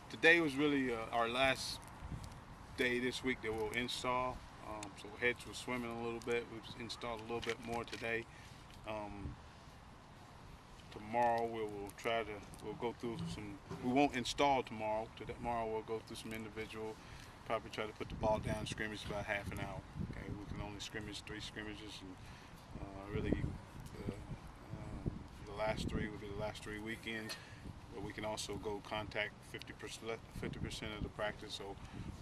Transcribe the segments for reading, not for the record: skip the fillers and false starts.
Today was really our last day this week that we'll install. So heads were swimming a little bit. We've installed a little bit more today. Um, Tomorrow we'll go through some. We won't install tomorrow. Tomorrow we'll go through some individual. Probably try to put the ball down scrimmage about half an hour. Okay, we can only scrimmage 3 scrimmages, and really the last 3 will be the last 3 weekends. But we can also go contact 50% of the practice. So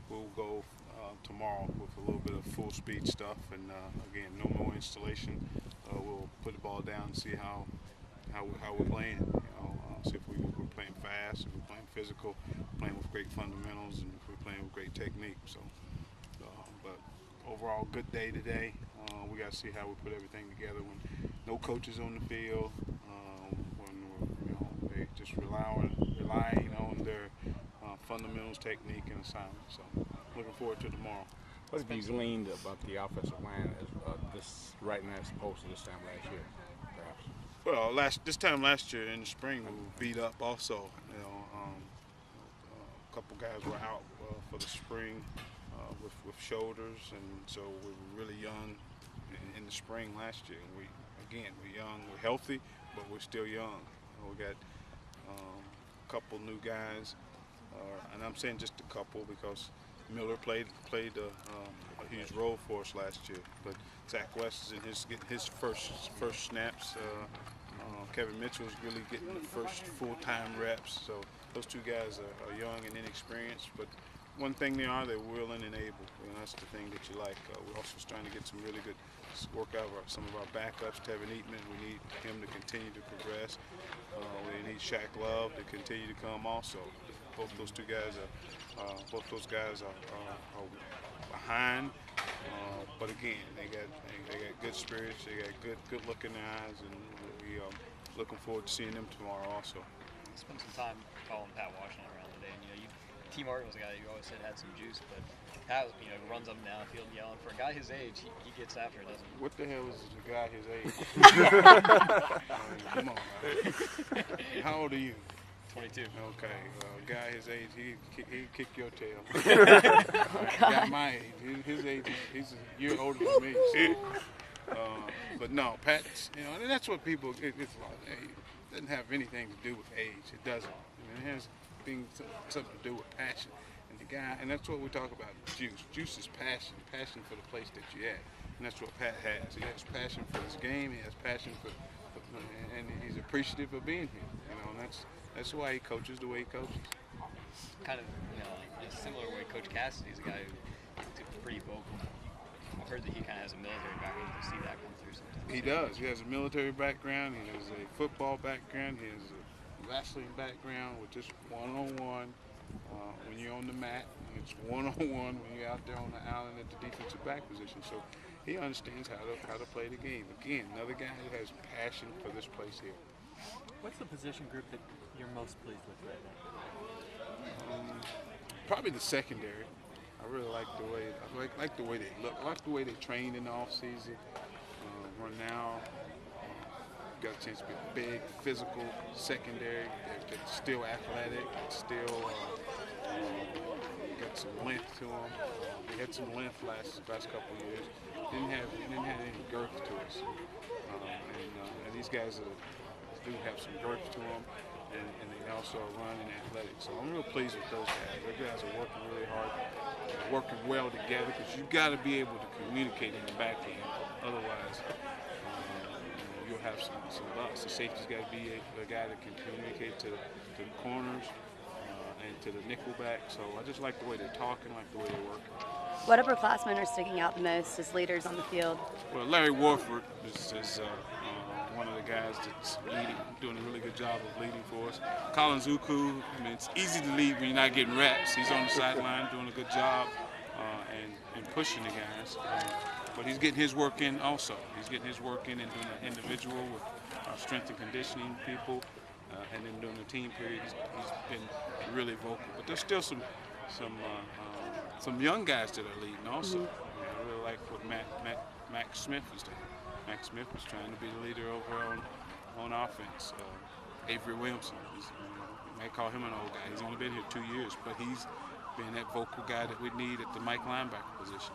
we'll go tomorrow with a little bit of full speed stuff, and again, no more installation. We'll put the ball down and see how we're playing. See if we're playing fast, if we're playing physical, playing with great fundamentals, and if we're playing with great technique. So, but overall, good day today. We got to see how we put everything together when no coaches on the field, when they just relying on their fundamentals, technique, and assignment. So, looking forward to tomorrow. What have you gleaned about the offensive line this right now as opposed to this time last year, perhaps? Well, this time last year in the spring we were beat up also. A couple guys were out for the spring with shoulders, and so we were really young in the spring last year. We're young, we're healthy, but we're still young. We got a couple new guys, and I'm saying just a couple because Miller played a huge role for us last year, but Zach West is getting his first snaps. Kevin Mitchell is really getting the first full-time reps. So those 2 guys are young and inexperienced, but one thing they're willing and able. That's the thing that you like. We're also starting to get some really good work out of some of our backups. Tevin Eatman, we need him to continue to progress. We need Shaq Love to continue to come also. Both those guys are behind, but again, they got good spirits. They got good look in their eyes, and we looking forward to seeing them tomorrow also. Spent some time calling Pat Washington around today, and T. Martin was a guy that you always said had some juice, but Pat runs up and down the field yelling. For a guy his age, he gets after it, doesn't he? What the hell is a guy his age? Come on, man. How old are you? 22. Okay, guy his age, he'd kick your tail. Guy my age, his age, he's a year older than me. So, but no, Pat's, and that's what people. It doesn't have anything to do with age. It doesn't. It has something to do with passion. And the guy, and that's what we talk about. Juice. Juice is passion for the place that you're at, and that's what Pat has. He has passion for his game. He has passion and he's appreciative of being here. And that's why he coaches the way he coaches. Kind of, in a similar way, Coach Cassidy's a guy who's pretty vocal. I've heard that he kind of has a military background. You see that come through sometimes. He does. He has a military background. He has a football background. He has a wrestling background with just one-on-one. When you're on the mat, it's one-on-one when you're out there on the island at the defensive back position. So he understands how to play the game. Again, another guy who has passion for this place here. What's the position group that you're most pleased with right now? Probably the secondary. I really like the way they look. I like the way they trained in the off season. Right now, got a chance to be big, physical secondary. They're still athletic. Still got some length to them. We had some length last couple of years. Didn't have any girth to us. And these guys do have some girth to them. And they also are running athletic. So I'm real pleased with those guys. Those guys are working really hard, working well together, because you've got to be able to communicate in the back end. Otherwise, you'll have some busts. The safety's got to be a guy that can communicate to the corners and to the nickel back. So I just like the way they're talking, like the way they're working. What upperclassmen are sticking out the most as leaders on the field? Well, Larry Warford is one of the guys that's doing a really good job of leading for us. Colin Zuku, it's easy to lead when you're not getting reps. He's on the sideline doing a good job and pushing the guys. But he's getting his work in also. He's getting his work in and doing an individual with our strength and conditioning people. And then during the team period, he's been really vocal. But there's still some young guys that are leading also. I really like what Max Smith is doing. Max Smith was trying to be the leader over on offense. Avery Williamson. You might call him an old guy. He's only been here 2 years, but he's been that vocal guy that we need at the Mike linebacker position.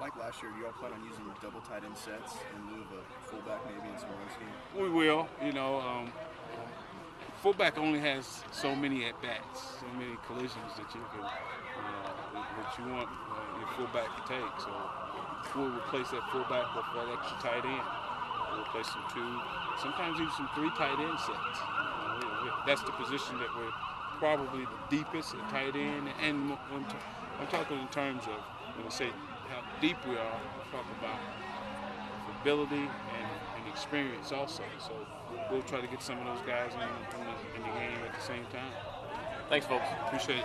Like last year, do y'all plan on using double tight end sets in lieu of a fullback maybe in some run scheme? We will. Fullback only has so many at bats, so many collisions that you can that you want your fullback to take. So we'll replace that fullback with that extra tight end. We'll replace some 2, sometimes even some 3 tight end sets. That's the position that we're probably the deepest at tight end. And I'm talking in terms of when I say how deep we are, I'm talking about ability and experience also. So we'll try to get some of those guys in the game at the same time. Thanks, folks. Appreciate it.